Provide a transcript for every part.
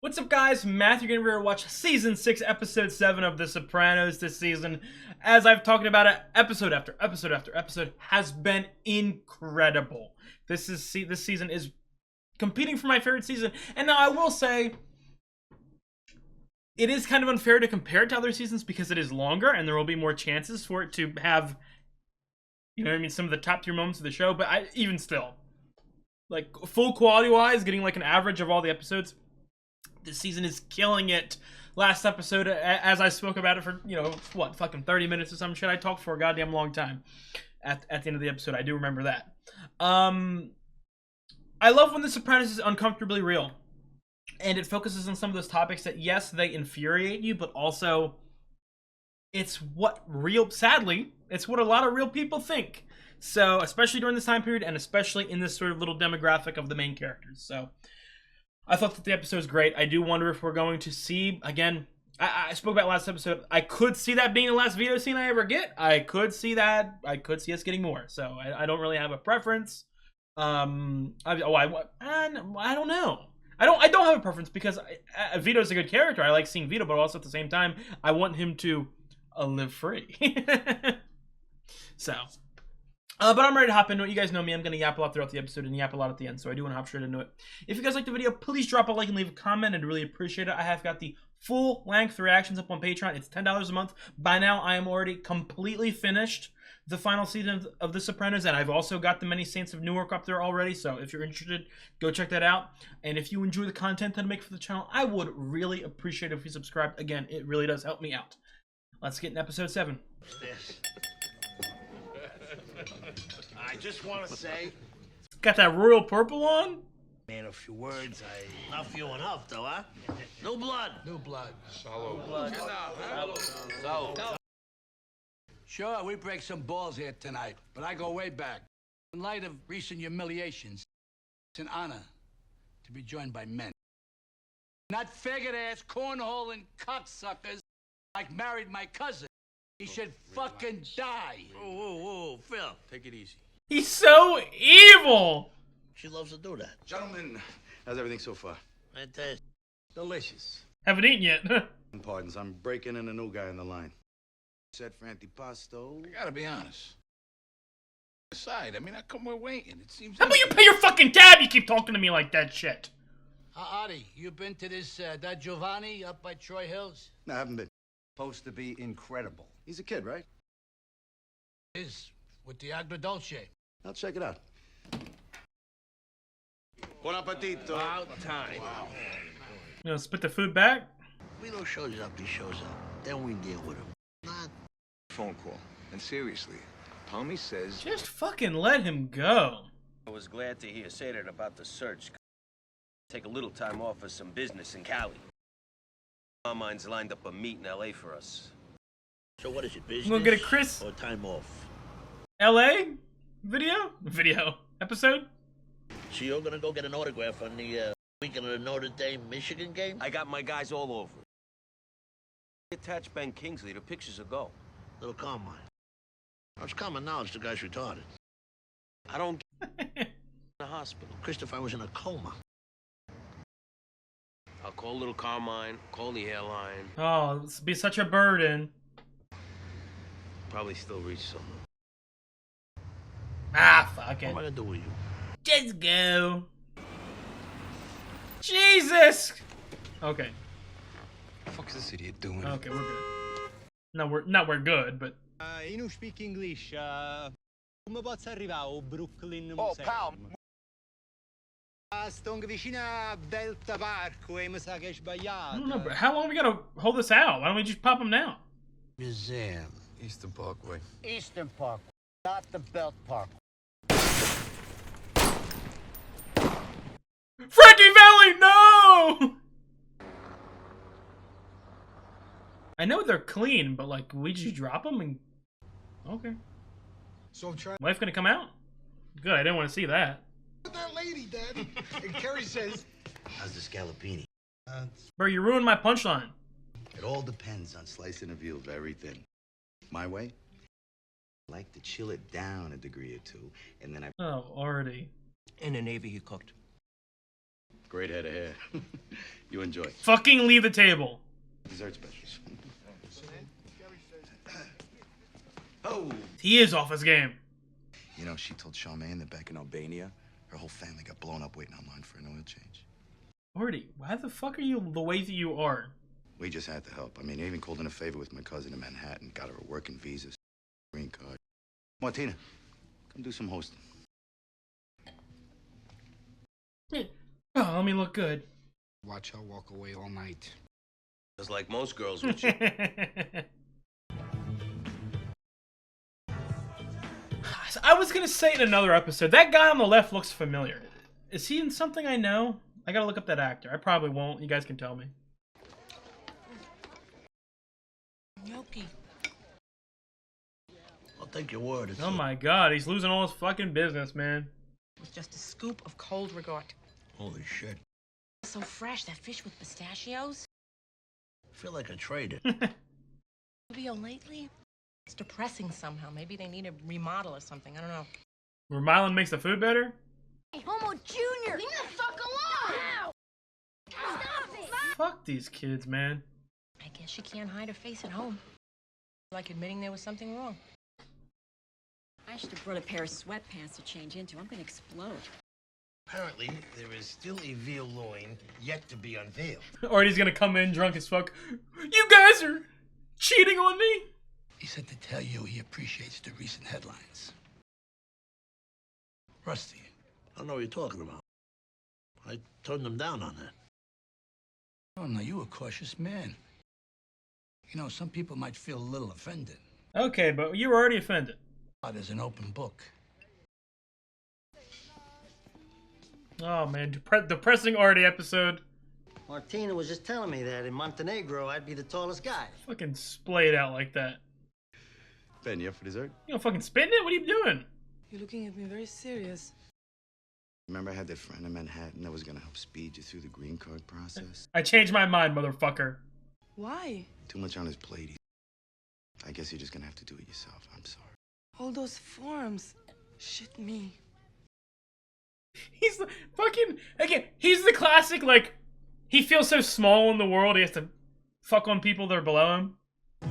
What's up, guys? Matthew getting ready to watch Season 6, Episode 7 of The Sopranos this season. As I've talked about it, episode after episode after episode has been incredible. This season is competing for my favorite season. And now I will say, it is kind of unfair to compare it to other seasons because it is longer and there will be more chances for it to have, you know what I mean, some of the top tier moments of the show. But even still, like, full quality-wise, getting like an average of all the episodes, this season is killing it. Last episode, as I spoke about it for, what, fucking 30 minutes or some shit, I talked for a goddamn long time at the end of the episode. I do remember that. I love when The Sopranos is uncomfortably real. And it focuses on some of those topics that, yes, they infuriate you, but also it's sadly, it's what a lot of real people think. So, especially during this time period, and especially in this sort of little demographic of the main characters. So, I thought that the episode was great. I do wonder if we're going to see, again, I spoke about last episode. I could see that being the last Vito scene I ever get. I could see that. I could see us getting more. So I don't really have a preference. I don't know. I don't have a preference because Vito's a good character. I like seeing Vito, but also at the same time, I want him to live free. So. But I'm ready to hop into it. You guys know me. I'm going to yap a lot throughout the episode and yap a lot at the end, so I do want to hop straight into it. If you guys like the video, please drop a like and leave a comment. I'd really appreciate it. I have got the full-length reactions up on Patreon. It's $10 a month. By now, I am already completely finished the final season of The Sopranos, and I've also got the Many Saints of Newark up there already, so if you're interested, go check that out. And if you enjoy the content that I make for the channel, I would really appreciate it if you subscribe. Again, it really does help me out. Let's get in episode 7. I just want to say... Got that royal purple on? Man, a few words, Not few enough, though, huh? No blood. No blood. Solo. No blood. Solo. Sure, we break some balls here tonight, but I go way back. In light of recent humiliations, it's an honor to be joined by men. Not faggot-ass, cornholing cocksuckers like married my cousin. He should fucking die. Whoa, Phil. Take it easy. He's so evil. She loves to do that. Gentlemen, how's everything so far? Fantastic. Delicious. Haven't eaten yet. Pardons, I'm breaking in a new guy on the line. Said for antipasto. I gotta be honest. Aside, I mean, how come we're waiting? It seems. How about you pay your fucking tab? You keep talking to me like that shit. Artie, you been to this, that Giovanni up by Troy Hills? No, I haven't been. Supposed to be incredible. He's a kid, right? Is with the agrodolce. I'll check it out. Buon appetito. About time. Wow. You know, spit the food back? Vito shows up, he shows up. Then we deal with him. Not... Phone call. And seriously, Tommy says... Just fucking let him go. I was glad to hear say that about the search. Take a little time off for some business in Cali. Carmine's lined up a meet in L.A. for us. So what is it, business? We'll get a Chris... Or time off? L.A. Video? Episode? So you're gonna go get an autograph on the weekend of the Notre Dame-Michigan game? I got my guys all over it. Attach Ben Kingsley, the pictures will go. Little Carmine. It's common knowledge the guy's retarded. I don't get in the hospital. Christopher was in a coma. I'll call little Carmine, call the airline. Oh, this would be such a burden. Probably still reach someone. Ah, fuck What it. am I gonna do with you? Just go. Jesus! Okay. What the fuck is this idiot doing? Okay, we're good. No, we're good, but... You don't speak English. Come posso arrivare a Brooklyn Oh, Museum? pal. Sto vicino a Delta Parco e mi sa che è I don't know, sbagliato. but how long we gotta hold this out? Why don't we just pop him now? Museum. Eastern Parkway. Eastern Park, not the Belt Park. Frankie Valley, no! I know they're clean, but like, we just drop them and... Okay. So I'm trying Wife gonna come out? Good, I didn't want to see that. with that lady, Dad. And Kerry says, How's the scallopini? Bro, you ruined my punchline. It all depends on slicing a veal very thin. My way? I like to chill it down a degree or two, and then I... Oh, already. In the Navy, he cooked. Great head of hair. You enjoy. Fucking leave the table. Dessert specials. Oh! He is off his game. You know, she told Charmaine that back in Albania, her whole family got blown up waiting online for an oil change. Artie, why the fuck are you the way that you are? We just had to help. I mean, I even called in a favor with my cousin in Manhattan. Got her a working visa, green card. Martina, come do some hosting. Oh, let me look good. Watch her walk away all night. Just like most girls would you. I was gonna say in another episode, that guy on the left looks familiar. Is he in something I know? I gotta look up that actor. I probably won't. You guys can tell me. Gnocchi. I'll take your word. It's Oh my god, he's losing all his fucking business, man. With just a scoop of cold regret. Holy shit. So fresh, that fish with pistachios. I feel like a trader. Rubio lately? It's depressing somehow. Maybe they need a remodel or something. I don't know. Where Mylan makes the food better? Hey, Homo Junior! Leave me the fuck alone! Ow! Stop it! Fuck these kids, man. I guess she can't hide her face at home. Like admitting there was something wrong. I should have brought a pair of sweatpants to change into. I'm gonna explode. Apparently, there is still a veal loin yet to be unveiled. Artie's gonna come in drunk as fuck. You guys are cheating on me? He said to tell you he appreciates the recent headlines. Rusty. I don't know what you're talking about. I turned them down on that. Oh, no, you a cautious man. You know, some people might feel a little offended. Okay, but you were already offended. But as an open book. Oh man, depressing Artie episode. Martina was just telling me that in Montenegro I'd be the tallest guy. Fucking splay it out like that. Ben, you up for dessert? You don't fucking spin it? What are you doing? You're looking at me very serious. Remember I had that friend in Manhattan that was gonna help speed you through the green card process? I changed my mind, motherfucker. Why? Too much on his plate. I guess you're just gonna have to do it yourself. I'm sorry. All those forms. Shit me. He's the fucking, again, he's the classic, like, he feels so small in the world, he has to fuck on people that are below him. I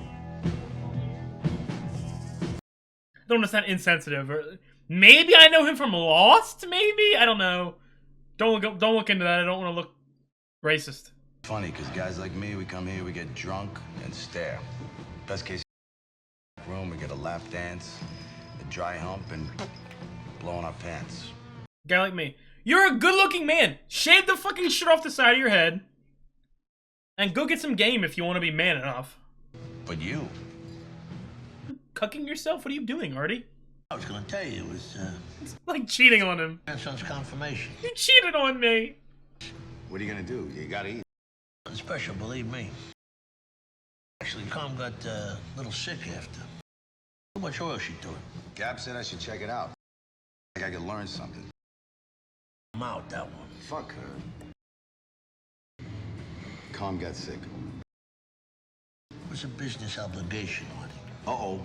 don't want to sound insensitive, or maybe I know him from Lost, maybe? I don't know. Don't look into that, I don't want to look racist. Funny, because guys like me, we come here, we get drunk and stare. Best case room, we get a lap dance, a dry hump, and blowing our pants. Guy like me. You're a good-looking man. Shave the fucking shit off the side of your head. And go get some game if you want to be man enough. But you? Cucking yourself? What are you doing, Artie? I was gonna tell you, it was, It's like cheating on him. grandson's confirmation. You cheated on me. What are you gonna do? You gotta eat. Nothing special, believe me. Actually, Calm got a little sick after. Too much oil she took. Gab said I should check it out. I think I could learn something. I'm out, that one. Fuck her. Calm got sick. It was a business obligation, Marty. Uh-oh.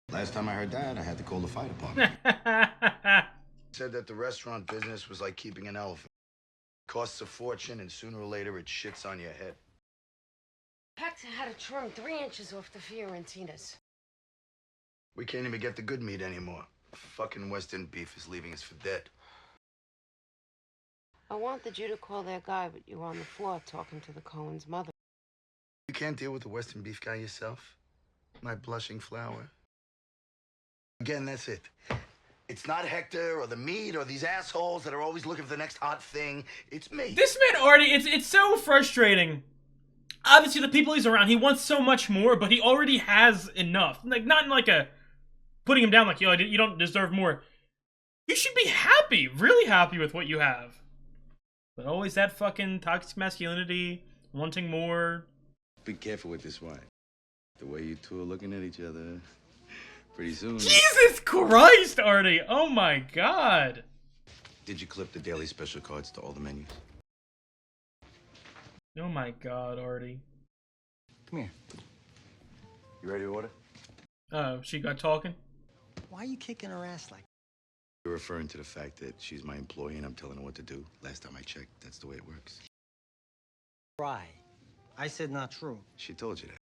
Last time I heard that, I had to call the fire department. Said that the restaurant business was like keeping an elephant. Costs a fortune, and sooner or later it shits on your head. Hector had to trim 3 inches off the Fiorentinas. We can't even get the good meat anymore. Fucking Western beef is leaving us for dead. I wanted you to call that guy, but you were on the floor talking to the Cohen's mother. You can't deal with the Western beef guy yourself? My blushing flower. Again, that's it. It's not Hector or the meat or these assholes that are always looking for the next hot thing. It's me. This man, Artie, it's so frustrating. Obviously, the people he's around, he wants so much more, but he already has enough. Like, not in like a putting him down like, yo, you don't deserve more. You should be happy, really happy with what you have. But always that fucking toxic masculinity, wanting more. Be careful with this wine. The way you two are looking at each other. Pretty soon. Jesus Christ, Artie! Oh my god! Did you clip the daily special cards to all the menus? Oh my god, Artie. Come here. You ready to order? Oh, she got talking? Why are you kicking her ass like You're referring to the fact that she's my employee and I'm telling her what to do. Last time I checked, that's the way it works. Right. I said not true. She told you that.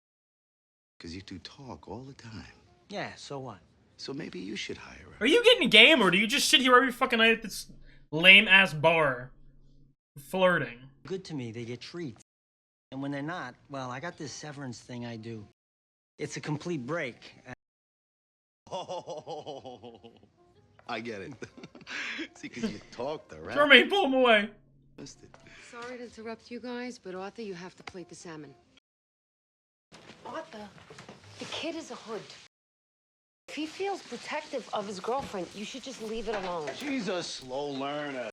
Because you two talk all the time. Yeah, so what? So maybe you should hire her. Are you getting game, or do you just sit here every fucking night at this lame-ass bar flirting? Good to me, they get treats. And when they're not, well, I got this severance thing I do. It's a complete break. Oh, I get it. See, because you talked her, right? Jermaine, pull him away. Missed it. Sorry to interrupt you guys, but Arthur, you have to plate the salmon. Arthur, the kid is a hood. If he feels protective of his girlfriend, you should just leave it alone. She's a slow learner.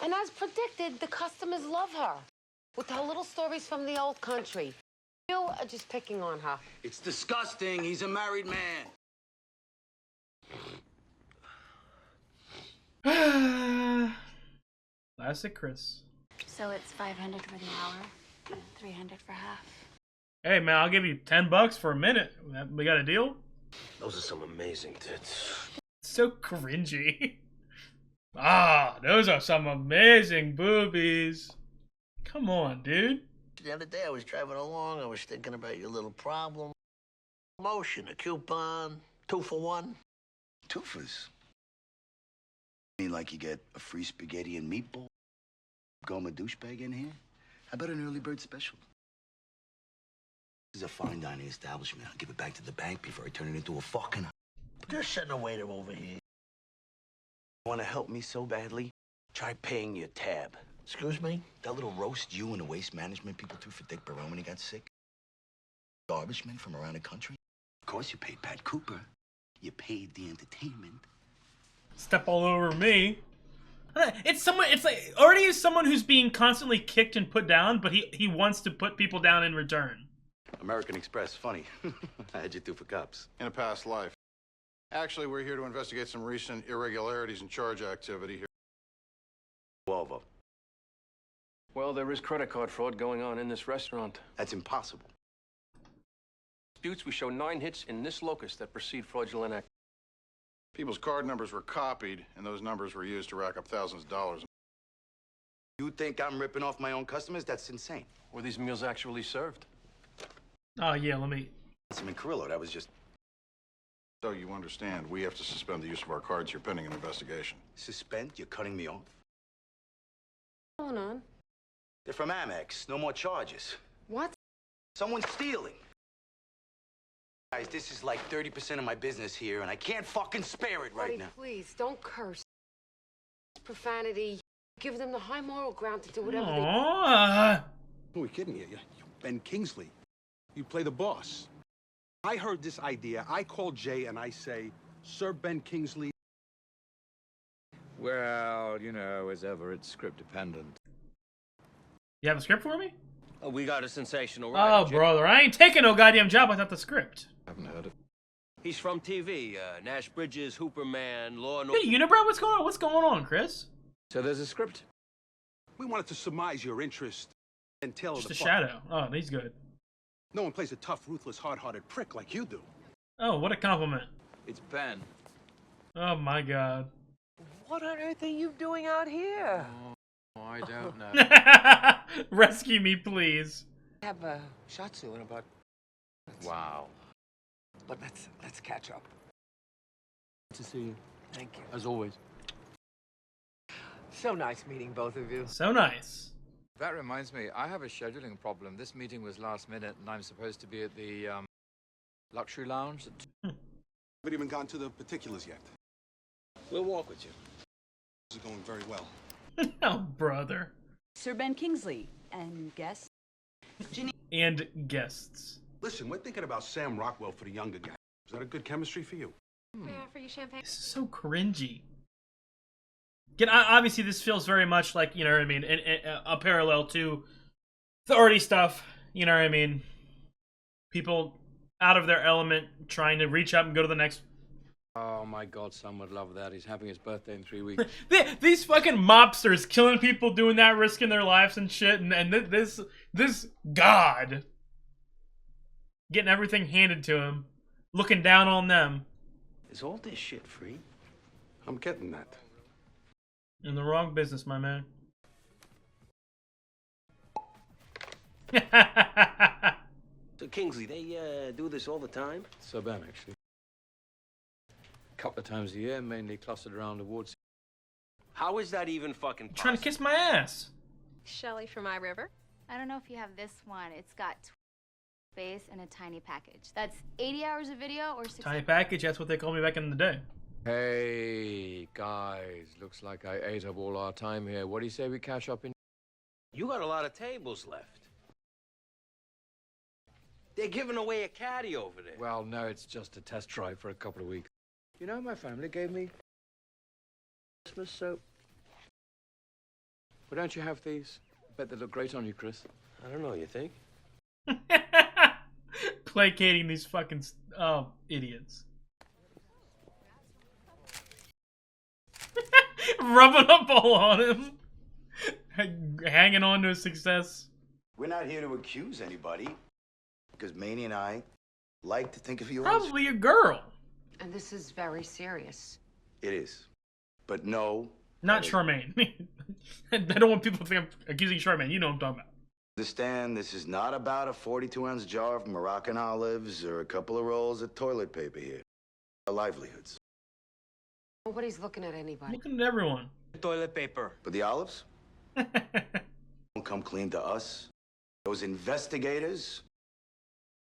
And as predicted, the customers love her. With her little stories from the old country. You are just picking on her. It's disgusting. He's a married man. Classic Chris. So it's 500 for the hour, 300 for half. Hey man, I'll give you $10 for a minute. We got a deal? Those are some amazing tits. So cringy. Ah, those are some amazing boobies. Come on, dude. The other day I was driving along, I was thinking about your little problem. Promotion, a coupon, 2 for 1. Twofers. I mean, like you get a free spaghetti and meatball? Goma douchebag in here? How about an early bird special? This is a fine dining establishment. I'll give it back to the bank before I turn it into a fucking... Just send a waiter over here. Want to help me so badly? Try paying your tab. Excuse me? That little roast you and the waste management people threw for Dick Barone when he got sick? Garbage men from around the country? Of course you paid Pat Cooper. You paid the entertainment. Step all over me. It's like Artie is someone who's being constantly kicked and put down, but he wants to put people down in return. American Express, funny. How'd you do for cops? In a past life. Actually, we're here to investigate some recent irregularities in charge activity here. Volvo. Well, there is credit card fraud going on in this restaurant. That's impossible. Disputes, we show 9 hits in this locus that precede fraudulent act. People's card numbers were copied, and those numbers were used to rack up thousands of dollars. You think I'm ripping off my own customers? That's insane. Were these meals actually served? Oh yeah, let me... Councilman Carrillo, that was just... So you understand, we have to suspend the use of our cards here pending an investigation. Suspend? You're cutting me off? What's going on? They're from Amex. No more charges. What? Someone's stealing. Guys, this is like 30% of my business here, and I can't fucking spare it right Buddy, now. please, don't curse. It's profanity. Give them the high moral ground to do whatever Aww. Who are we kidding you? Ben Kingsley. You play the boss. I heard this idea. I call Jay and I say, Sir Ben Kingsley. Well, you know, as ever, it's script dependent. You have a script for me? Oh, we got a sensational Oh, writer. brother, I ain't taking no goddamn job without the script. I haven't heard of. He's from TV. Nash Bridges, Hooperman, Law and Hey, Unibrow, what's going on? What's going on, Chris? So there's a script? We wanted to surmise your interest and tell Just the a shadow. Oh, he's good. No one plays a tough, ruthless, hard-hearted prick like you do. Oh, what a compliment. It's Ben. Oh my god. What on earth are you doing out here? Oh, I don't know. Rescue me, please. I have a shot soon about. Wow. But let's catch up. Good to see you. Thank you. As always. So nice meeting both of you. So nice. That reminds me, I have a scheduling problem. This meeting was last minute, and I'm supposed to be at the luxury lounge. Haven't even gotten to the particulars yet. We'll walk with you. This is going very well. Oh, brother. Sir Ben Kingsley and guests. And guests. Listen, we're thinking about Sam Rockwell for the younger guy. Is that a good chemistry for you? May I offer you champagne? This is so cringy. Again, obviously, this feels very much like, you know what I mean, a parallel to the Artie stuff. You know what I mean? People out of their element, trying to reach up and go to the next. Oh my God, son would love that. He's having his birthday in 3 weeks. These fucking mobsters killing people, doing that, risking their lives and shit, and this god getting everything handed to him, looking down on them. Is all this shit free? I'm getting that. In the wrong business, my man. So, Kingsley, they do this all the time? So bad, actually. A couple of times a year, mainly clustered around awards. How is that even fucking possible? Trying to kiss my ass. Shelly from iRiver. I don't know if you have this one. It's got space and a tiny package. That's 80 hours of video or 6 Tiny package, that's what they called me back in the day. Hey, guys, looks like I ate up all our time here. What do you say we catch up in? You got a lot of tables left. They're giving away a caddy over there. Well, no, it's just a test drive for a couple of weeks. You know, my family gave me Christmas soap. Well, don't you have these? Bet they look great on you, Chris. I don't know, you think? Placating these fucking idiots. Rubbing up all on him. Hanging on to his success. We're not here to accuse anybody, because Maney and I like to think of you Probably a girl. And this is very serious. It is. But no. Not Charmaine. I don't want people to think I'm accusing Charmaine. You know what I'm talking about. Understand, this is not about a 42-ounce jar of Moroccan olives or a couple of rolls of toilet paper here. Our livelihoods. Nobody's looking at anybody. Looking at everyone. Toilet paper. But the olives? Don't come clean to us. Those investigators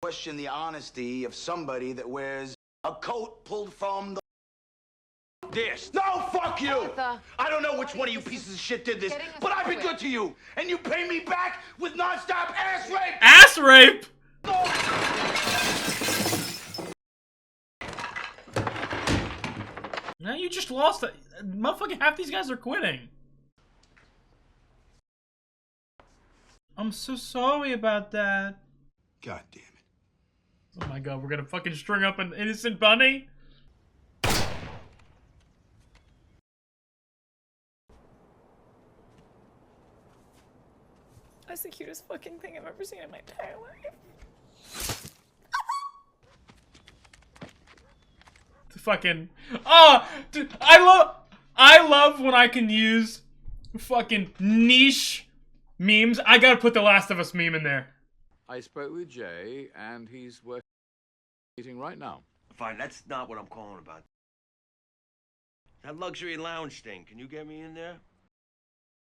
question the honesty of somebody that wears a coat pulled from the... This. No, fuck you! I don't know which one of you pieces of shit did this, but I've been good to you, and you pay me back with nonstop ass rape! Ass rape? Now you just lost it. Motherfucking half these guys are quitting. I'm so sorry about that. God damn it. Oh my god, we're gonna fucking string up an innocent bunny? That's the cutest fucking thing I've ever seen in my entire life. The fucking... Oh! Dude, I love when I can use fucking niche memes. I gotta put the Last of Us meme in there. I spoke with Jay, and he's working meeting right now. Fine, that's not what I'm calling about. That luxury lounge thing, can you get me in there?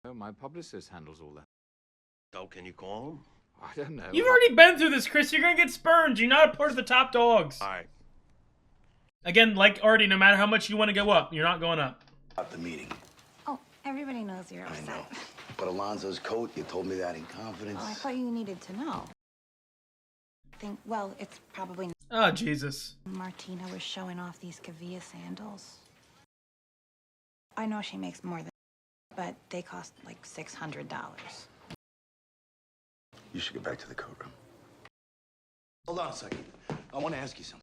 Oh, my publicist handles all that. Oh, can you call him? I don't know. You've already been through this, Chris. You're gonna get spurned. You're not a part of the top dogs. Alright. Again, like Artie, no matter how much you want to go up, you're not going up. At the meeting. Oh, everybody knows you're upset. I know. But Alonzo's coat, you told me that in confidence. Oh, I thought you needed to know. Well, it's probably... Oh, Jesus. Martina was showing off these Kavia sandals. I know she makes more than... but they cost like $600. You should get back to the coat room. Hold on a second. I want to ask you something.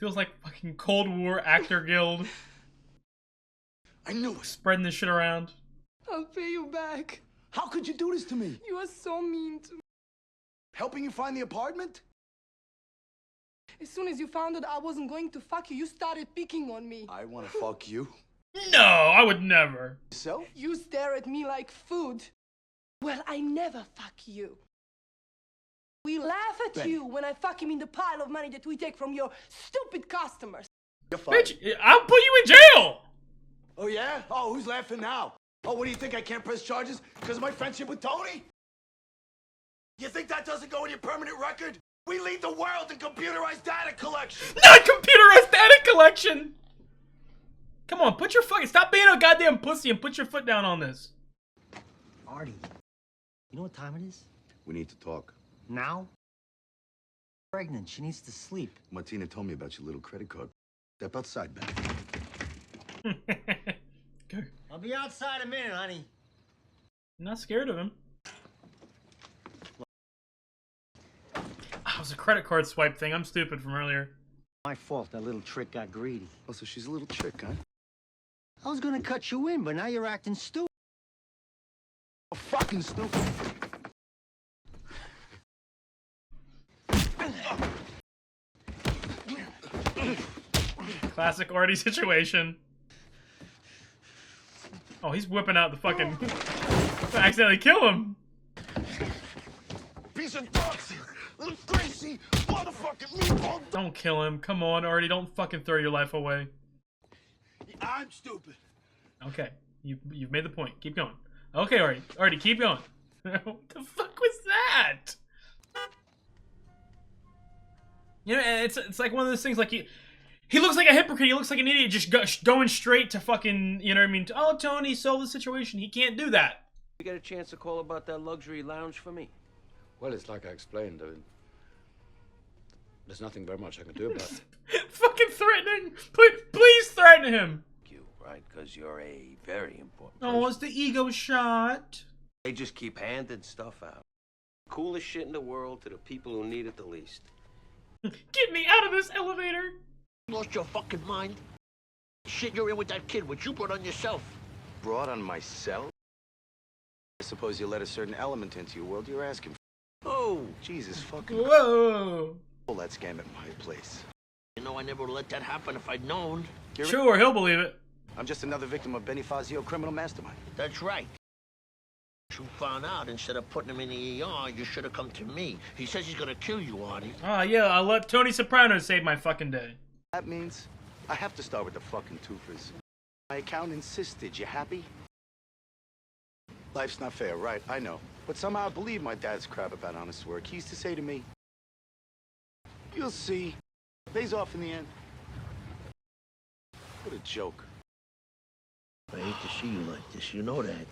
Feels like fucking Cold War Actor Guild. I knew it. Spreading this shit around. I'll pay you back. How could you do this to me? You are so mean to me. Helping you find the apartment? As soon as you found out I wasn't going to fuck you, you started picking on me. I want to fuck you. No, I would never. So? You stare at me like food. Well, I never fuck you. We laugh at Benny. you when I fuck him in the pile of money that we take from your stupid customers. You're fired. Bitch, I'll put you in jail. Oh, yeah? Oh, who's laughing now? Oh, what do you think? I can't press charges because of my friendship with Tony? You think that doesn't go in your permanent record? We lead the world in computerized data collection. Not computerized data collection. Come on, put your fucking... Stop being a goddamn pussy and put your foot down on this. Artie, you know what time it is? We need to talk. Now? Pregnant, she needs to sleep. Martina told me about your little credit card. Step outside, Ben. Okay. I'll be outside a minute, honey. I'm not scared of him. Oh, it was a credit card swipe thing. I'm stupid from earlier. My fault, that little trick got greedy. Oh, so she's a little chick, huh? I was gonna cut you in, but now you're acting stupid. Oh, fucking stupid. Classic Artie situation. Oh, he's whipping out the fucking... accidentally kill him. Piece of toxic, little crazy motherfucking meatball. Don't kill him. Come on, Artie. Don't fucking throw your life away. I'm stupid. Okay. You've made the point. Keep going. Okay, Artie. Artie, keep going. What the fuck was that? You know, it's like one of those things, like he looks like a hypocrite. He looks like an idiot, just going straight to fucking, you know what I mean? Oh, Tony, solve the situation. He can't do that. You get a chance to call about that luxury lounge for me? Well, it's like I explained. There's nothing very much I can do about it. Fucking threatening. Please threaten him. You, right? Because you're a very important Oh, it's the ego shot. They just keep handing stuff out. Coolest shit in the world to the people who need it the least. Get me out of this elevator. Lost your fucking mind? Shit you're in with that kid, which you brought on yourself. Brought on myself? I suppose you let a certain element into your world you're asking for. Oh, Jesus fucking... Whoa. Pull that scam at my place. you know I never would have let that happen if I'd known. Sure, he'll believe it. I'm just another victim of Benny Fazio criminal mastermind. That's right. You found out, instead of putting him in the ER, you should have come to me. He says he's gonna kill you, Artie. Ah, yeah, I'll let Tony Soprano save my fucking day. That means I have to start with the fucking twofers. My account insisted. You happy? Life's not fair, right? I know. But somehow I believe my dad's crap about honest work. He used to say to me, you'll see. Pays off in the end. What a joke. I hate to see you like this, you know that.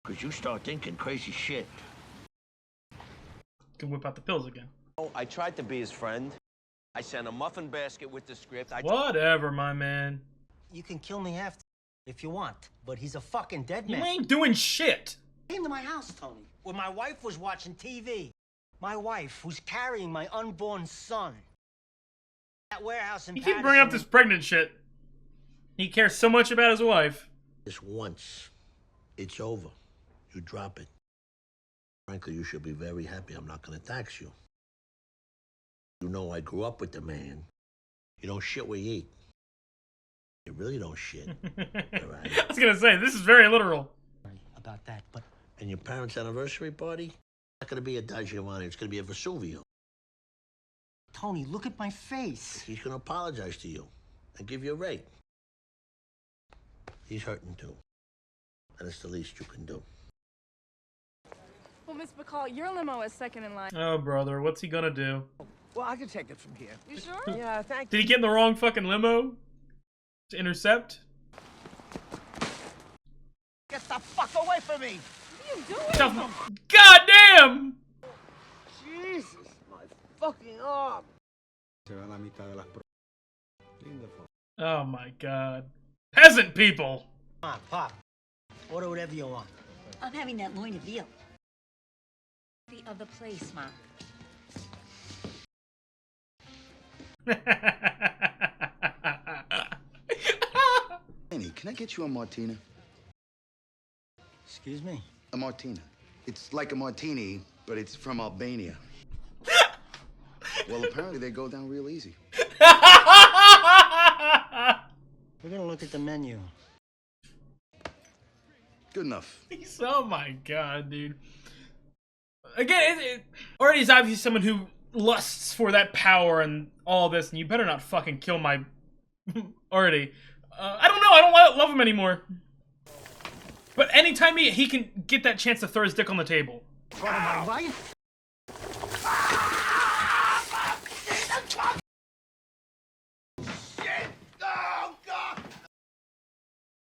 Because you start thinking crazy shit. Can whip out the pills again. Oh, I tried to be his friend. I sent a muffin basket with the script. Whatever, my man. You can kill me after if you want, but he's a fucking dead You man. ain't doing shit. He came to my house, Tony, where my wife was watching TV. My wife, who's carrying my unborn son. That warehouse in You keep bringing up this pregnant shit. He cares so much about his wife. Just once. It's over. You drop it. Frankly, you should be very happy I'm not gonna tax you. You know I grew up with the man. You don't shit where you eat. You really don't shit. All right. I was gonna say, this is very literal. About that, but... And your parents' anniversary party? It's not gonna be a Don Giovanni, it's gonna be a Vesuvio. Tony, look at my face. He's gonna apologize to you and give you a rate. He's hurting too. And it's the least you can do. Well, Miss McCall, your limo is second in line. Oh, brother, what's he gonna do? Well, I can take it from here. You sure? Yeah, thank Did he get in the wrong fucking limo to intercept? Get the fuck away from me! What are you doing? God damn! Jesus, my fucking arm! Oh my god. Peasant people! Come on, Pop. Order whatever you want. I'm having that loin of veal. The other place, Mom. Annie, can I get you a martina? Excuse me? A martina. It's like a martini, but it's from Albania. Well, apparently they go down real easy. We're gonna look at the menu. Good enough. Oh my god, dude. Again, Artie's obviously someone who lusts for that power and all this, and you better not fucking kill my Artie. I don't know, I don't love him anymore. But anytime he can get that chance to throw his dick on the table. Front of my wife? Shit! Oh, God!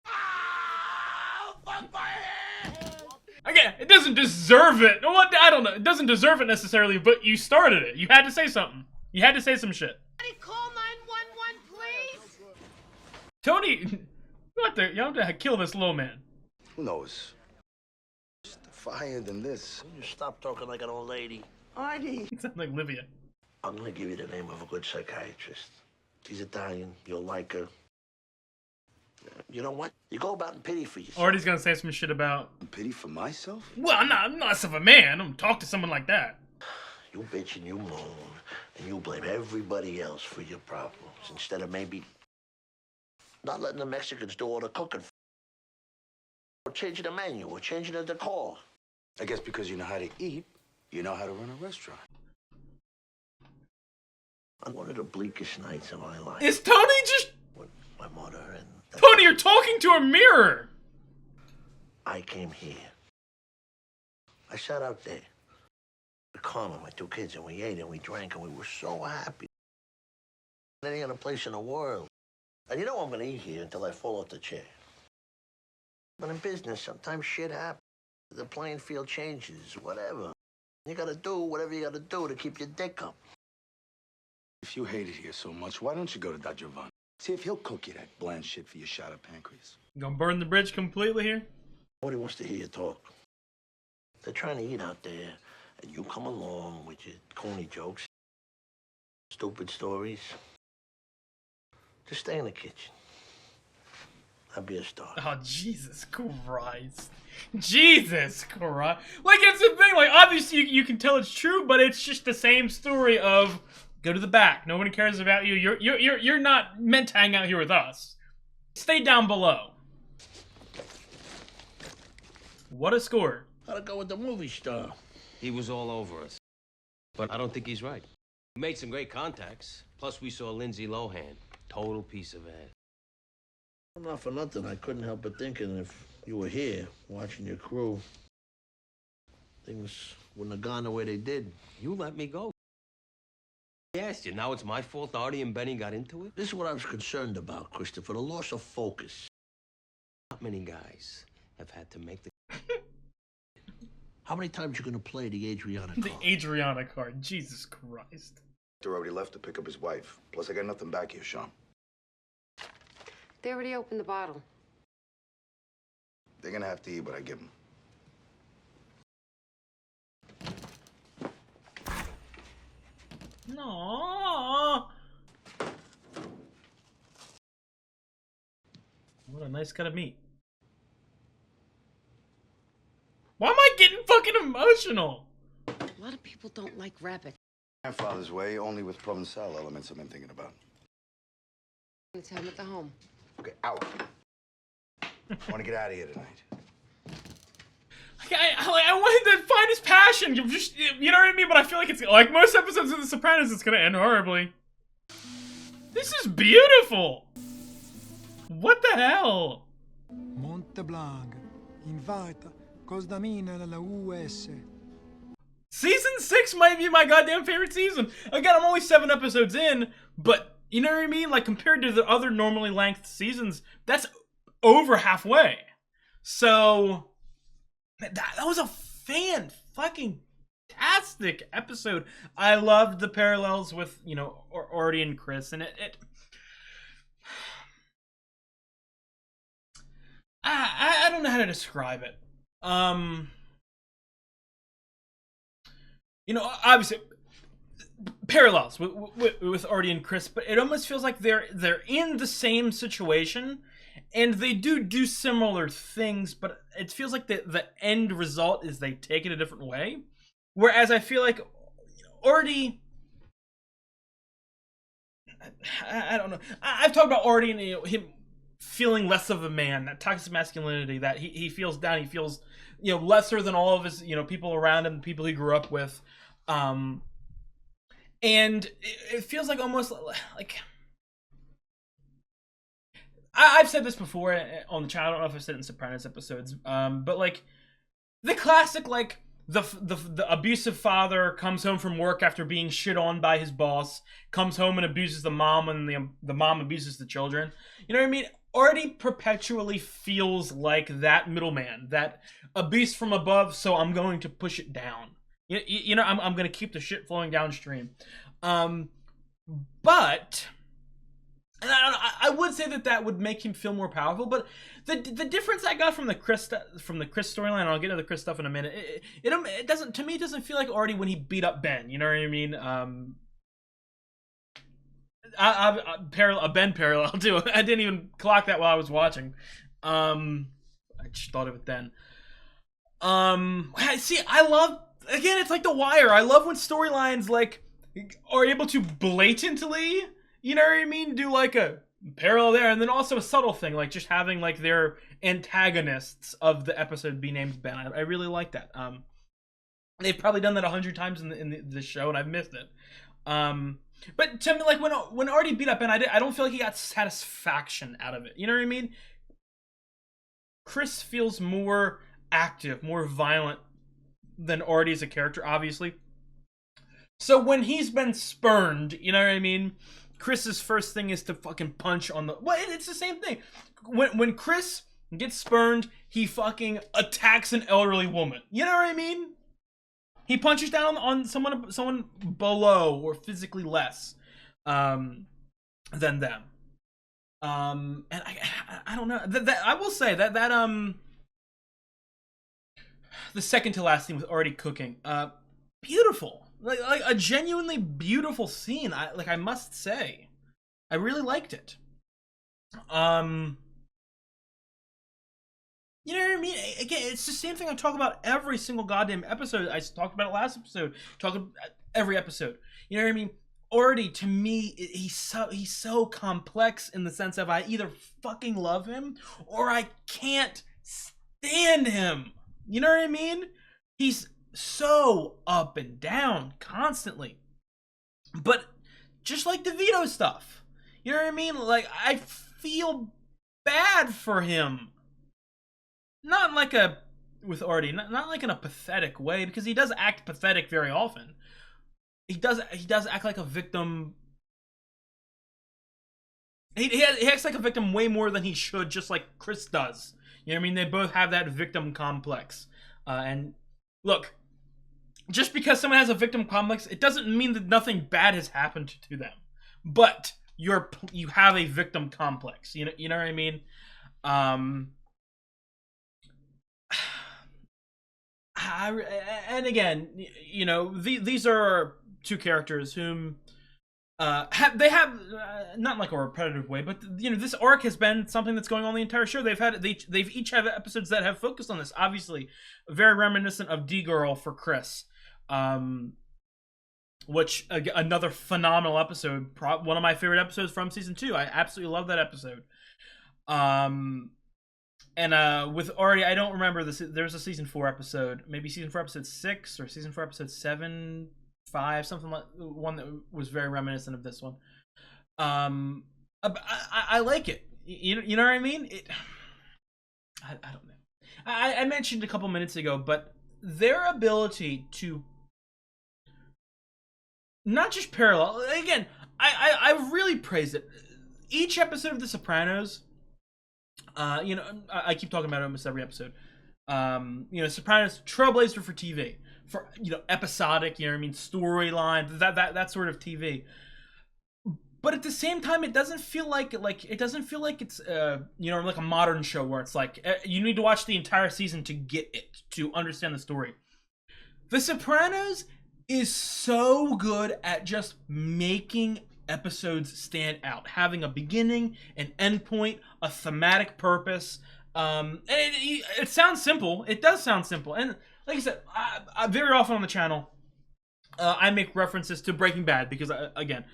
Oh, fuck my head! Again, it doesn't deserve it. What? I don't know. It doesn't deserve it necessarily, but you started it. You had to say something. You had to say some shit. Call 911, please. Tony, you have to kill this little man. Who knows? Just defiant than this. You stop talking like an old lady. Artie! You sound like Livia. I'm gonna give you the name of a good psychiatrist. She's Italian. You'll like her. You know what? You go about in pity for yourself. Artie's gonna say some shit about Pity for myself? Well, I'm not less of a man. I don't talk to someone like that. You bitch and you moan, and you blame everybody else for your problems instead of maybe not letting the Mexicans do all the cooking. Or changing the menu, or changing the decor. I guess because you know how to eat, you know how to run a restaurant. On one of the bleakest nights of my life. Is Tony just... With my mother and... Tony, you're talking to a mirror! I came here. I sat out there. With Carmen, my 2 kids, and we ate and we drank and we were so happy. Any other place in the world. And you know I'm gonna eat here until I fall off the chair. But in business, sometimes shit happens. The playing field changes, whatever. You gotta do whatever you gotta do to keep your dick up. If you hate it here so much, why don't you go to Da Giovanni? See if he'll cook you that bland shit for your shot of pancreas. You gonna burn the bridge completely here? Nobody wants to hear you talk. They're trying to eat out there, and you come along with your corny jokes, stupid stories. Just stay in the kitchen. I'll be a star. Oh, Jesus Christ. Jesus Christ. Like, it's the thing, like, obviously you can tell it's true, but it's just the same story of go to the back. Nobody cares about you. You're not meant to hang out here with us. Stay down below. What a score. How'd it go with the movie star? He was all over us. But I don't think he's right. We made some great contacts. Plus, we saw Lindsay Lohan. Total piece of ass. Not for nothing, I couldn't help but thinking if you were here, watching your crew, things wouldn't have gone the way they did. You let me go. I asked you. Now it's my fault Artie and Benny got into it? This is what I was concerned about, Christopher, the loss of focus. Not many guys have had to make the... How many times you gonna play the Adriana card? The Adriana card. Jesus Christ. Doctor already left to pick up his wife. Plus, I got nothing back here, Sean. They already opened the bottle. They're gonna have to eat what I give them. No. What a nice cut of meat. Why am I getting fucking emotional? A lot of people don't like rabbit. Grandfather's way, only with Provençal elements I've been thinking about. Let's have him at the home. Okay, out. I want to get out of here tonight. I wanted to find his passion. You know what I mean? But I feel like it's like most episodes of The Sopranos, it's gonna end horribly. This is beautiful. What the hell? Monte Blanc, invita Cosdamina la US. Season 6 might be my goddamn favorite season. Again, I'm only 7 episodes in, but you know what I mean? Like, compared to the other normally length seasons, that's over halfway. So, that was a fan-fucking-tastic episode. I loved the parallels with, you know, Artie and Chris, and I don't know how to describe it. You know, obviously, parallels with Artie and Chris, but it almost feels like they're in the same situation, and they do similar things, but it feels like the end result is they take it a different way. Whereas I feel like Artie, I don't know. I've talked about Artie and, you know, him feeling less of a man, that toxic masculinity, that he feels down, he feels, you know, lesser than all of his, you know, people around him, people he grew up with. And it feels like almost like I've said this before on the channel. I don't know if I've said it in Sopranos episodes, but like the classic, like the abusive father comes home from work after being shit on by his boss, comes home and abuses the mom, and the mom abuses the children. You know what I mean? Artie perpetually feels like that middleman, that abuse from above, so I'm going to push it down. You know, I'm going to keep the shit flowing downstream. But and I would say that would make him feel more powerful, but the difference I got from the Chris storyline, and I'll get to the Chris stuff in a minute, it doesn't, to me, it doesn't feel like Artie when he beat up Ben. You know what I mean? Ben parallel too. I didn't even clock that while I was watching. I just thought of it then. See, I love again, it's like The Wire. I love when storylines like are able to blatantly, you know what I mean, do like a parallel there, and then also a subtle thing like just having like their antagonists of the episode be named Ben. I really like that. They've probably done that 100 times in the show, and I've missed it. But to me, like when Artie beat up Ben, I don't feel like he got satisfaction out of it. You know what I mean? Chris feels more active, more violent than Artie as a character, obviously. So when he's been spurned, you know what I mean? Chris's first thing is to fucking punch on the... Well, it's the same thing. When Chris gets spurned, he fucking attacks an elderly woman. You know what I mean? He punches down on someone below or physically less than them. And I don't know. That I will say that the second to last scene with Artie cooking, beautiful. Like a genuinely beautiful scene. I must say, I really liked it. You know what I mean? Again, it's the same thing I talk about every single goddamn episode. I talked about it last episode. Talk about every episode. You know what I mean? Artie, to me, he's so complex in the sense of I either fucking love him or I can't stand him. You know what I mean? He's so up and down constantly. But just like the Vito stuff, you know what I mean? Like, I feel bad for him. Not like with Artie, not like in a pathetic way, because he does act pathetic very often. He does act like a victim. He acts like a victim way more than he should, just like Chris does. You know what I mean? They both have that victim complex. And look, just because someone has a victim complex, it doesn't mean that nothing bad has happened to them. But you have a victim complex. You know what I mean? And again, you know, these are two characters whom have not in like a repetitive way, but you know, this arc has been something that's going on the entire show. They've each had episodes that have focused on this. Obviously, very reminiscent of D-Girl for Chris, which another phenomenal episode, one of my favorite episodes from season 2. I absolutely love that episode. And with Artie, I don't remember this. There's a season 4 episode, maybe season 4 episode 6 or season 4 episode 7, 5, something like one that was very reminiscent of this one. I like it. You know what I mean? I don't know. I mentioned a couple minutes ago, but their ability to not just parallel. Again, I really praise it. Each episode of The Sopranos. You know, I keep talking about it almost every episode. You know, Sopranos, trailblazer for TV, for, you know, episodic, you know what I mean, storyline, that sort of TV. But at the same time, it doesn't feel like it's you know, like a modern show where it's like you need to watch the entire season to get it, to understand the story. The Sopranos is so good at just making episodes stand out, having a beginning, an end point, a thematic purpose. And it sounds simple. It does sound simple. And like I said, I very often on the channel, I make references to Breaking Bad because, again,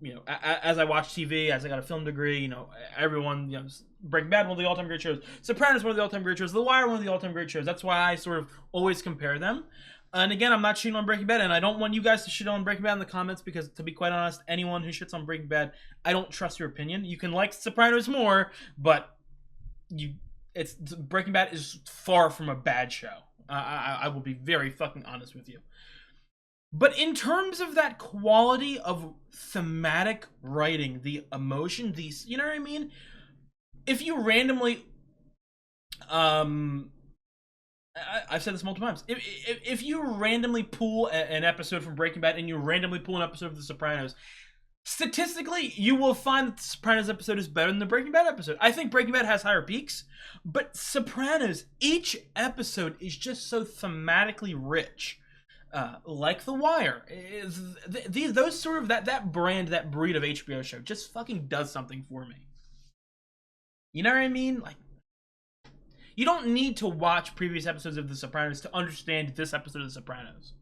you know, as I watch TV, as I got a film degree, you know, everyone, you know, Breaking Bad, one of the all-time great shows. Sopranos, one of the all-time great shows. The Wire, one of the all-time great shows. That's why I sort of always compare them. And again, I'm not shitting on Breaking Bad, and I don't want you guys to shit on Breaking Bad in the comments because, to be quite honest, anyone who shits on Breaking Bad, I don't trust your opinion. You can like Sopranos more, but Breaking Bad is far from a bad show. I will be very fucking honest with you. But in terms of that quality of thematic writing, the emotion, these, you know what I mean? If you randomly, I've said this multiple times. If you randomly pull an episode from Breaking Bad and you randomly pull an episode of The Sopranos, statistically, you will find that The Sopranos episode is better than the Breaking Bad episode. I think Breaking Bad has higher peaks, but Sopranos, each episode is just so thematically rich. Like The Wire. Those sort of, that brand, that breed of HBO show just fucking does something for me. You know what I mean? Like, You don't need to watch previous episodes of The Sopranos to understand this episode of The Sopranos.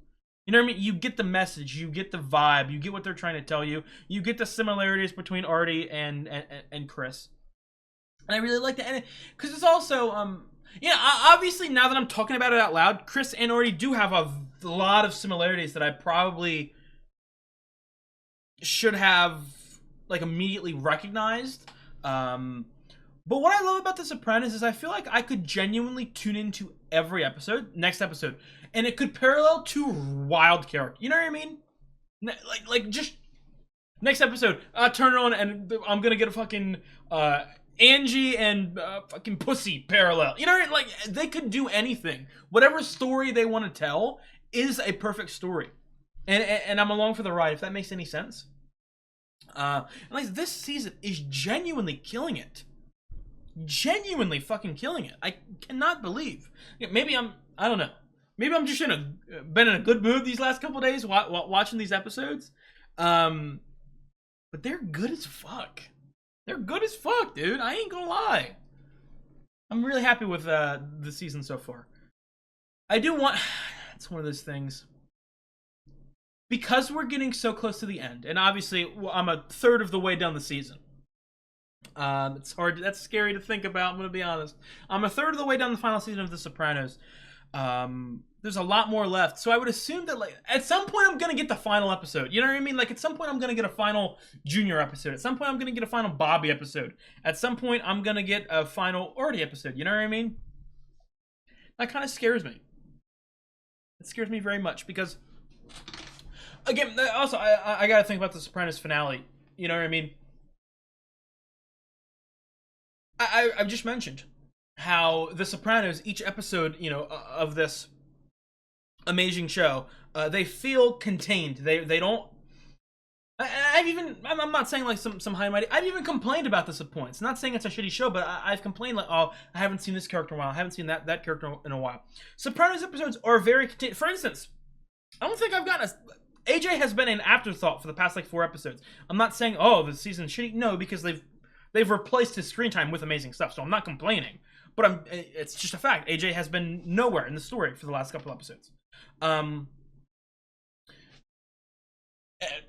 You know what I mean? You get the message, you get the vibe, you get what they're trying to tell you, you get the similarities between Artie and Chris. And I really like that, because it's also, obviously now that I'm talking about it out loud, Chris and Artie do have a lot of similarities that I probably should have like immediately recognized. But what I love about The Sopranos is I feel like I could genuinely tune into every next episode, and it could parallel two wild characters. You know what I mean? Like just next episode, turn it on and I'm gonna get a fucking Angie and fucking Pussy parallel. You know what I mean? Like they could do anything. Whatever story they want to tell is a perfect story, and I'm along for the ride. If that makes any sense. And like this season is genuinely killing it. Genuinely fucking killing it. I cannot believe. Maybe I don't know. Maybe I'm just been in a good mood these last couple days watching these episodes. But they're good as fuck. They're good as fuck, dude. I ain't gonna lie. I'm really happy with the season so far. I do want... It's one of those things. Because we're getting so close to the end, and obviously I'm a third of the way down the season. It's hard. That's scary to think about. I'm gonna be honest. I'm a third of the way down the final season of The Sopranos. There's a lot more left, so I would assume that like at some point I'm gonna get the final episode. You know what I mean? Like at some point I'm gonna get a final Junior episode. At some point I'm gonna get a final Bobby episode. At some point I'm gonna get a final Artie episode. You know what I mean? That kind of scares me. It scares me very much because, again, also I gotta think about the Sopranos finale. You know what I mean? I've just mentioned how The Sopranos, each episode, of this amazing show, they feel contained. They don't. I'm not saying like some high and mighty. I've even complained about this at points. Not saying it's a shitty show, but I've complained like, oh, I haven't seen this character in a while. I haven't seen that character in a while. Sopranos episodes are very contained. For instance, I don't think I've gotten AJ has been an afterthought for the past like 4 episodes. I'm not saying, oh, the season's shitty. No, because they've replaced his screen time with amazing stuff, so I'm not complaining. But it's just a fact. AJ has been nowhere in the story for the last couple episodes.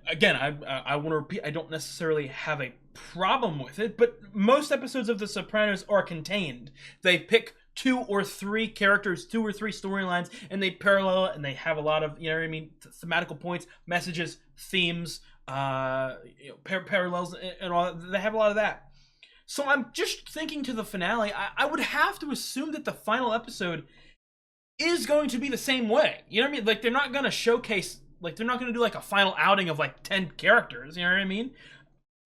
Again, I want to repeat, I don't necessarily have a problem with it, but most episodes of The Sopranos are contained. They pick 2 or 3 characters, 2 or 3 storylines, and they parallel it, and they have a lot of, you know what I mean, thematical points, messages, themes, parallels, and all. They have a lot of that. So I'm just thinking to the finale, I would have to assume that the final episode is going to be the same way. You know what I mean? Like, they're not going to showcase, like, they're not going to do, like, a final outing of, like, 10 characters. You know what I mean?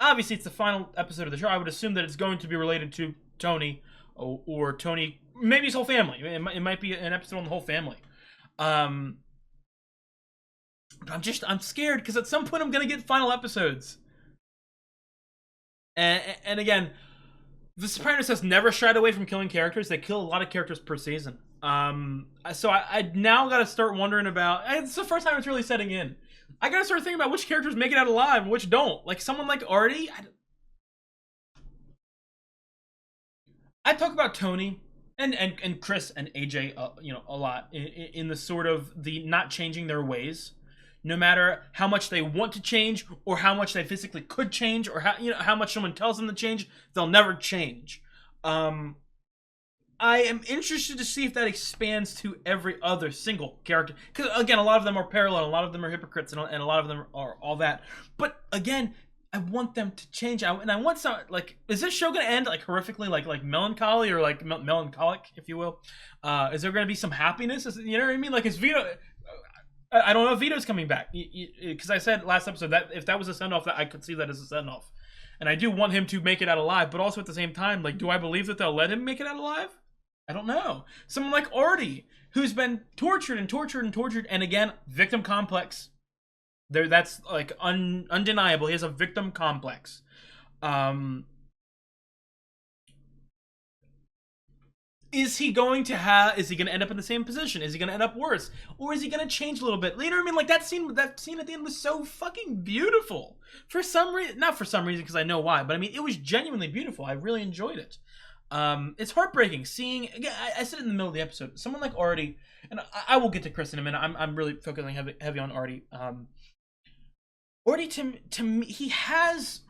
Obviously, it's the final episode of the show. I would assume that it's going to be related to Tony, or Tony, maybe his whole family. It might be an episode on the whole family. But I'm scared, because at some point I'm going to get final episodes. And again, The Sopranos has never shied away from killing characters. They kill a lot of characters per season. So I now got to start wondering about... It's the first time it's really setting in. I got to start thinking about which characters make it out alive and which don't. Like, someone like Artie... I talk about Tony and Chris and AJ, a lot in the sort of the not changing their ways. No matter how much they want to change, or how much they physically could change, or how much someone tells them to change, they'll never change. I am interested to see if that expands to every other single character. Because, again, a lot of them are parallel, a lot of them are hypocrites, and a lot of them are all that. But, again, I want them to change. And I want some, like, is this show going to end, like, horrifically, like melancholy, or, like, melancholic, if you will? Is there going to be some happiness? You know what I mean? Like, is Vito... I don't know if Vito's coming back, because I said last episode that if that was a send-off, that I could see that as a send-off. And I do want him to make it out alive, but also at the same time, like, do I believe that they'll let him make it out alive? I don't know. Someone like Artie, who's been tortured and tortured and tortured, and again, victim complex. That's, like, undeniable. He has a victim complex. Is he going to end up in the same position? Is he going to end up worse? Or is he going to change a little bit? You know what I mean? Like, that scene at the end was so fucking beautiful. For some reason, not for some reason, because I know why, but I mean, it was genuinely beautiful. I really enjoyed it. It's heartbreaking seeing. Again, I said it in the middle of the episode. Someone like Artie, and I will get to Chris in a minute. I'm really focusing heavy on Artie. Artie to me, he has.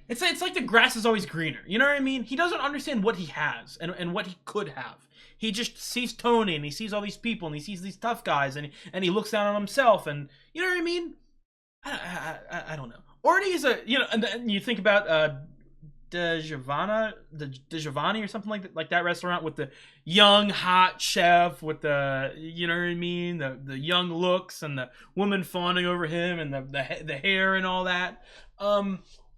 It's like the grass is always greener. You know what I mean? He doesn't understand what he has and what he could have. He just sees Tony and he sees all these people and he sees these tough guys and he looks down on himself and you know what I mean? I don't know. Artie is a and you think about Giovanni or something like that restaurant with the young hot chef with the you know what I mean the young looks and the woman fawning over him and the hair and all that.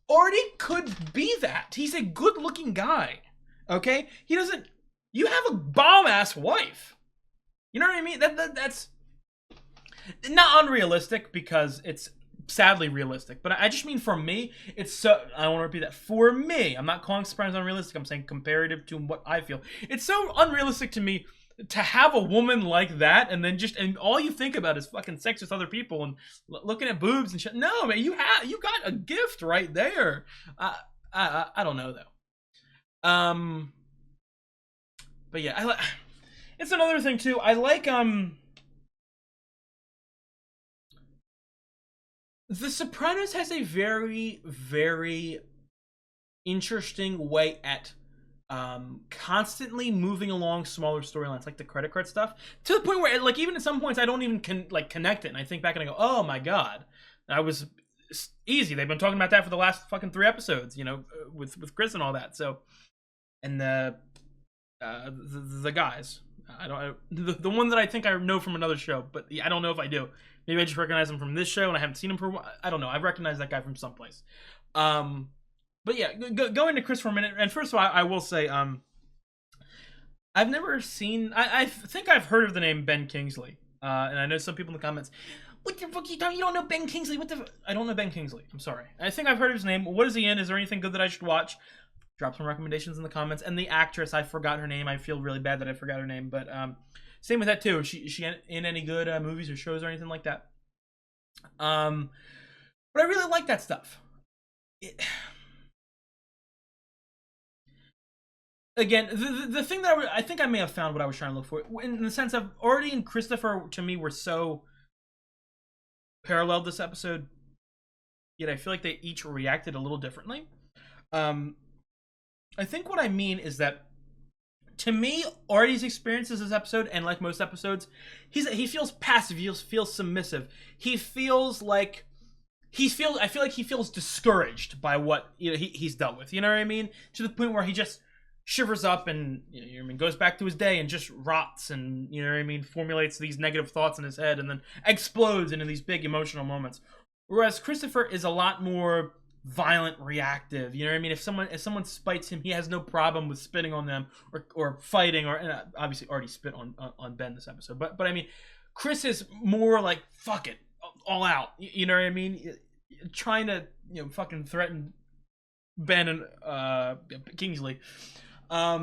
Artie could be that. He's a good-looking guy. Okay? He doesn't... You have a bomb-ass wife. You know what I mean? That's... Not unrealistic, because it's sadly realistic. But I just mean for me, it's so... I want to repeat that. For me, I'm not calling Sopranos unrealistic. I'm saying comparative to what I feel. It's so unrealistic to me to have a woman like that and then and all you think about is fucking sex with other people and looking at boobs and shit. No, man, you got a gift right there. I don't know though. But yeah, it's another thing too. I like The Sopranos has a very, very interesting way at constantly moving along smaller storylines, like the credit card stuff, to the point where, like, even at some points, I don't even connect it, and I think back and I go, "Oh my god, that was easy." They've been talking about that for the last fucking 3 episodes, you know, with Chris and all that. So, and the guys, the one that I think I know from another show, but I don't know if I do. Maybe I just recognize him from this show, and I haven't seen him for a while. I don't know. I recognize that guy from someplace. But yeah, going to Chris for a minute, and first of all, I will say, I've never seen. I think I've heard of the name Ben Kingsley, and I know some people in the comments, what the fuck you don't know Ben Kingsley? I don't know Ben Kingsley. I'm sorry. I think I've heard of his name. What is he in? Is there anything good that I should watch? Drop some recommendations in the comments. And the actress, I forgot her name. I feel really bad that I forgot her name, but same with that too. Is she in any good movies or shows or anything like that? But I really like that stuff. Again, the thing that I think I may have found what I was trying to look for, in the sense of Artie and Christopher, to me, were so paralleled this episode, yet I feel like they each reacted a little differently. I think what I mean is that, to me, Artie's experiences this episode, and like most episodes, he feels passive, he feels submissive. I feel like he feels discouraged by what he's dealt with. You know what I mean? To the point where he just shivers up and goes back to his day and just rots and formulates these negative thoughts in his head and then explodes into these big emotional moments. Whereas Christopher is a lot more violent, reactive. You know what I mean? If someone spites him, he has no problem with spitting on them or fighting, and obviously already spit on Ben this episode. But I mean, Chris is more like, fuck it, all out. You know what I mean? Trying to fucking threaten Ben and Kingsley. I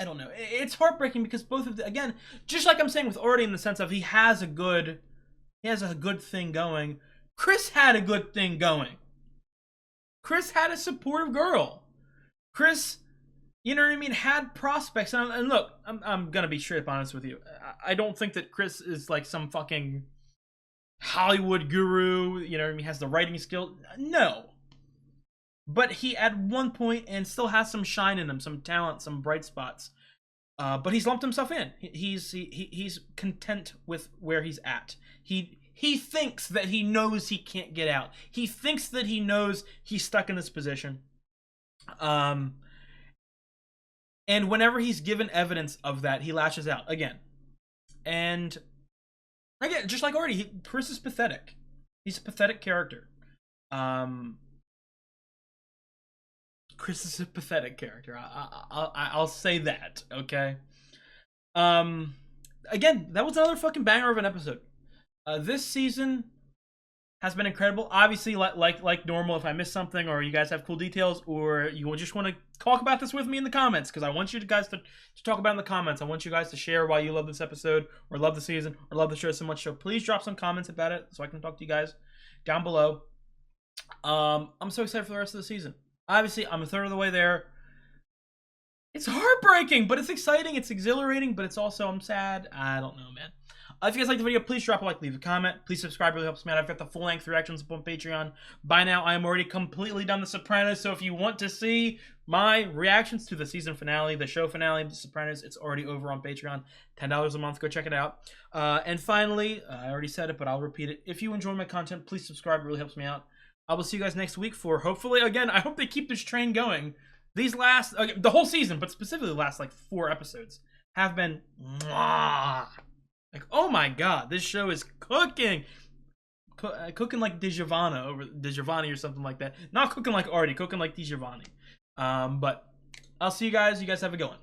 don't know. It's heartbreaking because both of them, again, just like I'm saying with Artie, in the sense of he has a good thing going. Chris had a good thing going. Chris had a supportive girl. Chris, you know what I mean, had prospects. And look, I'm gonna be straight up honest with you. I don't think that Chris is like some fucking Hollywood guru. You know what I mean? Has the writing skill. No. But he at one point and still has some shine in him, some talent, some bright spots. But he's lumped himself in. He's content with where he's at. He thinks that he knows he can't get out. He thinks that he knows he's stuck in this position. And whenever he's given evidence of that, he lashes out again. And again, just like Artie, Chris is pathetic. He's a pathetic character. Chris is a pathetic character. I'll say that, okay? Again, that was another fucking banger of an episode. This season has been incredible. Obviously, like normal, if I miss something or you guys have cool details or you just want to talk about this with me in the comments, because I want you guys to talk about it in the comments. I want you guys to share why you love this episode or love the season or love the show so much. So please drop some comments about it so I can talk to you guys down below. I'm so excited for the rest of the season. Obviously, I'm a third of the way there. It's heartbreaking, but it's exciting. It's exhilarating, but it's also, I'm sad. I don't know, man. If you guys like the video, please drop a like, leave a comment. Please subscribe, really helps me out. I've got the full-length reactions up on Patreon. By now, I am already completely done The Sopranos, so if you want to see my reactions to the season finale, the show finale, The Sopranos, it's already over on Patreon. $10 a month, go check it out. And finally, I already said it, but I'll repeat it. If you enjoy my content, please subscribe, it really helps me out. I will see you guys next week for, hopefully, again, I hope they keep this train going. These last, the whole season, but specifically the last, like, 4 episodes have been, mwah. Like, oh my god, this show is cooking. Cooking like DiGiovanni or something like that. Not cooking like Artie, cooking like DiGiovanni. But I'll see you guys. You guys have a good one.